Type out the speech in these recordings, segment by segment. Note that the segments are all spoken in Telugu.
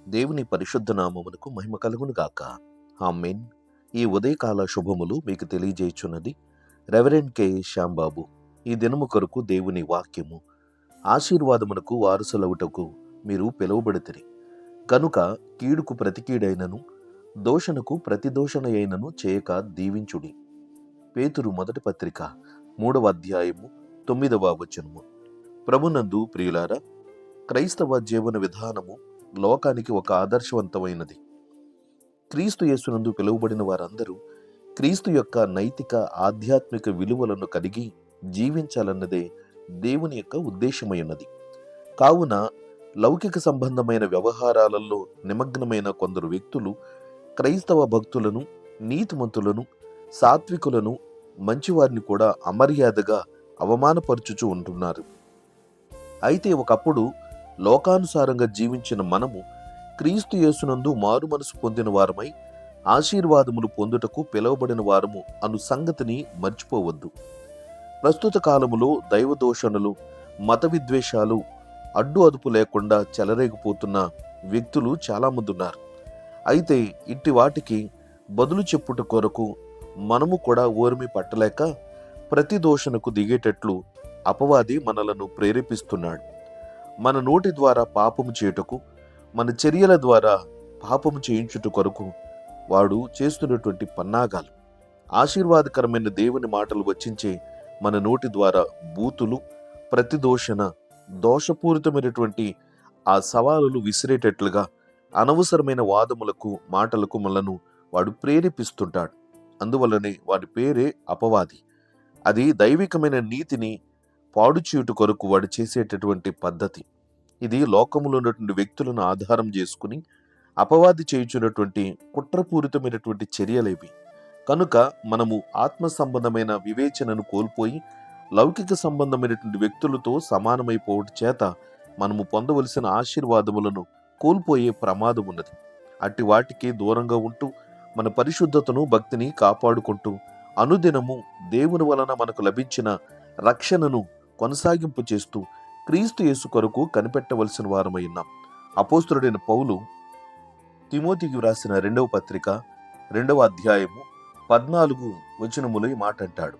దేవుని పరిశుద్ధ నామమునకు మహిమ కలుగును గాక. ఆమేన్. ఈ ఉదయకాల శుభములు మీకు తెలియజేయుచున్నది రెవరెండ్ కె శ్యాంబాబు. ఈ దినము కొరకు దేవుని వాక్యము. ఆశీర్వాదమునకు వారసులవుటకు మీరు పిలువబడితిరి కనుక కీడుకు ప్రతి కీడైనను దోషణకు ప్రతి దోషణ అయినను చేయక దీవించుడి. పేతురు మొదటి పత్రిక 3వ అధ్యాయము 9వ వచనము. ప్రభునందు ప్రియులారా, క్రైస్తవ జీవన విధానము లోకానికి ఒక ఆదర్శవంతమైనది. క్రీస్తు యేసునందు పిలువబడిన వారందరూ క్రీస్తు యొక్క నైతిక ఆధ్యాత్మిక విలువలను కలిగి జీవించాలన్నదే దేవుని యొక్క ఉద్దేశమైనది. కావున లౌకిక సంబంధమైన వ్యవహారాలలో నిమగ్నమైన కొందరు వ్యక్తులు క్రైస్తవ భక్తులను, నీతిమంతులను, సాత్వికులను, మంచివారిని కూడా అమర్యాదగా అవమానపరుచుచూ ఉంటున్నారు. అయితే ఒకప్పుడు లోకానుసారంగా జీవించిన మనము క్రీస్తు యేసునందు మారు మనసు పొందిన వారమై ఆశీర్వాదములు పొందుటకు పిలువబడిన వారము అను సంగతిని మర్చిపోవద్దు. ప్రస్తుత కాలములో దైవదోషణలు, మత విద్వేషాలు అడ్డు అదుపు లేకుండా చెలరేగిపోతున్న వ్యక్తులు చాలామంది ఉన్నారు. అయితే ఇట్టి వాటికి బదులు చెప్పుట కొరకు మనము కూడా ఓర్మి పట్టలేక ప్రతి దోషణకు దిగేటట్లు అపవాది మనలను ప్రేరేపిస్తున్నాడు. మన నోటి ద్వారా పాపము చేయుటకు, మన చర్యల ద్వారా పాపము చేయించుట కొరకు వాడు చేస్తున్నటువంటి పన్నాగాలు. ఆశీర్వాదకరమైన దేవుని మాటలు వచ్చించే మన నోటి ద్వారా బూతులు, ప్రతిదోషణ, దోషపూరితమైనటువంటి ఆ సవాలులు విసిరేటట్లుగా అనవసరమైన వాదములకు, మాటలకు మనను వాడు ప్రేరేపిస్తుంటాడు. అందువల్లనే వాడి పేరే అపవాది. అది దైవికమైన నీతిని పాడు చేయుట కొరకు వాడు చేసేటటువంటి పద్ధతి. ఇది లోకములో ఉన్నటువంటి వ్యక్తులను ఆధారం చేసుకుని అపవాది చేయుచున్నటువంటి కుట్రపూరితమైనటువంటి చర్యలేవి. కనుక మనము ఆత్మ సంబంధమైన వివేచనను కోల్పోయి లౌకిక సంబంధమైనటువంటి వ్యక్తులతో సమానమైపోవట చేత మనము పొందవలసిన ఆశీర్వాదములను కోల్పోయే ప్రమాదం ఉన్నది. అట్టి వాటికి దూరంగా ఉంటూ మన పరిశుద్ధతను, భక్తిని కాపాడుకుంటూ అనుదినము దేవుని వలన మనకు లభించిన రక్షణను కొనసాగింపు చేస్తూ క్రీస్తు యేసు కొరకు కనిపెట్టవలసిన వారమై ఉన్నాం. అపోస్తలుడైన పౌలు తిమోతికి వ్రాసిన 2వ పత్రిక 2వ అధ్యాయము 14 వచనములో ఈ మాట అంటాడు: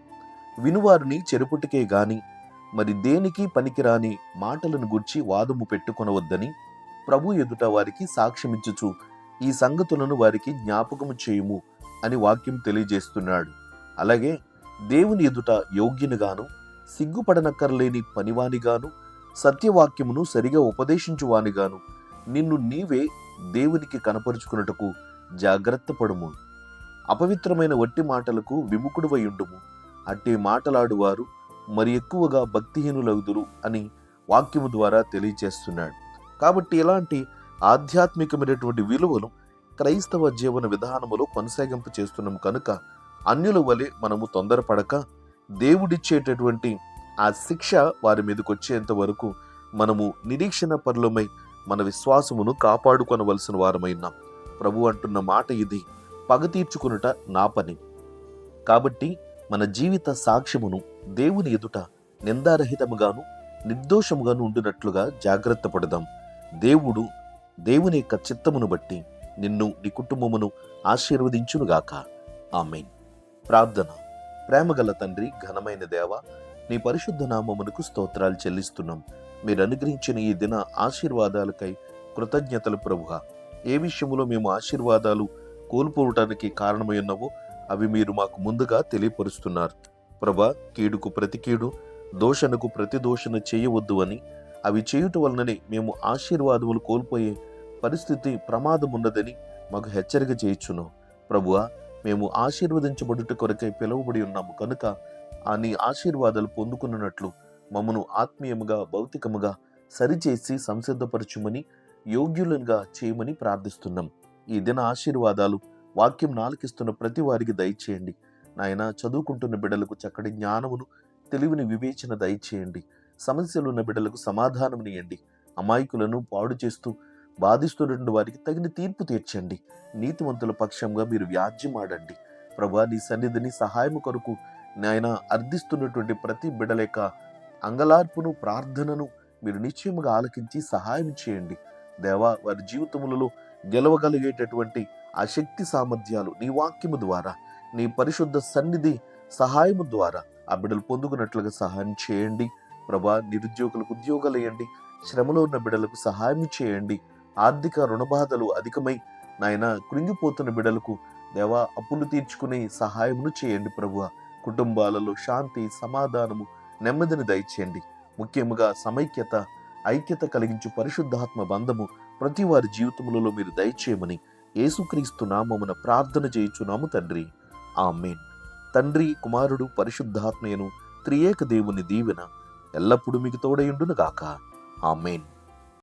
వినువారిని చెరుపుటికే గాని మరి దేనికి పనికిరాని మాటలను గూర్చి వాదము పెట్టుకొనవద్దని ప్రభు ఎదుట వారికి సాక్ష్యమిచ్చుచు ఈ సంగతులను వారికి జ్ఞాపకము చేయుము అని వాక్యం తెలియజేస్తున్నాడు. అలాగే దేవుని ఎదుట యోగ్యునిగాను, సిగ్గుపడనక్కర్లేని పనివానిగాను, సత్యవాక్యమును సరిగా ఉపదేశించువానిగాను నిన్ను నీవే దేవునికి కనపరుచుకున్నటకు జాగ్రత్త పడుము. అపవిత్రమైన వట్టి మాటలకు విముఖుడువై ఉండుము. అట్టి మాటలాడువారు మరి ఎక్కువగా భక్తిహీనులగుదురు అని వాక్యము ద్వారా తెలియజేస్తున్నాడు. కాబట్టి ఇలాంటి ఆధ్యాత్మికమైనటువంటి విలువలు క్రైస్తవ జీవన విధానములో కొనసాగింపు చేస్తున్నాం కనుక అన్యుల వలె మనము తొందరపడక దేవుడిచ్చేటటువంటి ఆ శిక్ష వారి మీదకి వచ్చేంత వరకు మనము నిరీక్షణ పరులమై మన విశ్వాసమును కాపాడుకొనవలసిన వారమైనాం. ప్రభు అంటున్న మాట ఇది: పగ తీర్చుకునుట నా పని. కాబట్టి మన జీవిత సాక్ష్యమును దేవుని ఎదుట నిందారహితముగాను, నిర్దోషముగాను ఉండునట్లుగా జాగ్రత్త పడదాం. దేవుని యొక్క చిత్తమును బట్టి నిన్ను, నీ కుటుంబమును ఆశీర్వదించునుగాక. ఆమేన్. ప్రార్థన. ప్రేమగల తండ్రి, ఘనమైన దేవ, నీ పరిశుద్ధ నామమునకు స్తోత్రాలు చెల్లిస్తున్నాం. మీరు అనుగ్రహించిన ఈ దిన ఆశీర్వాదాలకై కృతజ్ఞతలు ప్రభువా. ఏ విషయంలో మేము ఆశీర్వాదాలు కోల్పోవటానికి కారణమై ఉన్నావో అవి మీరు మాకు ముందుగా తెలియపరుస్తున్నారు. ప్రభా, కీడుకు ప్రతి కీడు, దోషణకు ప్రతి దోషణ చేయవద్దు అని, అవి చేయుట వలననే మేము ఆశీర్వాదములు కోల్పోయే పరిస్థితి, ప్రమాదం ఉన్నదని మాకు హెచ్చరిక చేయుచున్నాం. ప్రభువా, మేము ఆశీర్వదించబడుట కొరకై పిలువబడి ఉన్నాము కనుక నీ ఆశీర్వాదాలు పొందుకున్నట్లు మమ్మను ఆత్మీయముగా, భౌతికముగా సరిచేసి సంసిద్ధపరచుమని, యోగ్యులుగా చేయమని ప్రార్థిస్తున్నాం. ఈ దిన ఆశీర్వాదాలు వాక్యం నాలుకిస్తున్న ప్రతి వారికి దయచేయండి. నాయన, చదువుకుంటున్న బిడ్డలకు చక్కటి జ్ఞానమును, తెలివిని, వివేచన దయచేయండి. సమస్యలు ఉన్న బిడ్డలకు సమాధానమునియండి. అమాయకులను పాడు చేస్తూ బాధిస్తున్నటువంటి వారికి తగిన తీర్పు తీర్చండి. నీతివంతుల పక్షంగా మీరు వ్యాజ్యం ఆడండి. ప్రభా, నీ సన్నిధిని సహాయం కొరకు నాయన అర్థిస్తున్నటువంటి ప్రతి బిడ్డల యొక్క అంగలార్పును, ప్రార్థనను మీరు నిశ్చయముగా ఆలకించి సహాయం చేయండి. దేవా, వారి జీవితములలో గెలవగలిగేటటువంటి ఆ శక్తి సామర్థ్యాలు నీ వాక్యము ద్వారా, నీ పరిశుద్ధ సన్నిధి సహాయము ద్వారా ఆ బిడ్డలు పొందుకున్నట్లుగా సహాయం చేయండి ప్రభా. నిరుద్యోగులకు ఉద్యోగాలు ఇవ్వండి, శ్రమలో ఉన్న బిడ్డలకు సహాయం చేయండి. ఆర్థిక రుణబాధలు అధికమై నాయన కృంగిపోతున్న బిడ్డలకు దేవా అప్పులు తీర్చుకునే సహాయమును చేయండి ప్రభువా. కుటుంబాలలో శాంతి, సమాధానము, నెమ్మదిని దయచేయండి. ముఖ్యముగా సమైక్యత, ఐక్యత కలిగించు పరిశుద్ధాత్మ బంధము ప్రతి వారి జీవితములలో మీరు దయచేయమని యేసుక్రీస్తు నామమున ప్రార్థన చేయుచున్నాము తండ్రి. ఆమేన్. తండ్రి, కుమారుడు, పరిశుద్ధాత్మయను త్రియేక దేవుని దీవెన ఎల్లప్పుడూ మీకు తోడయుండును గాక. ఆమేన్.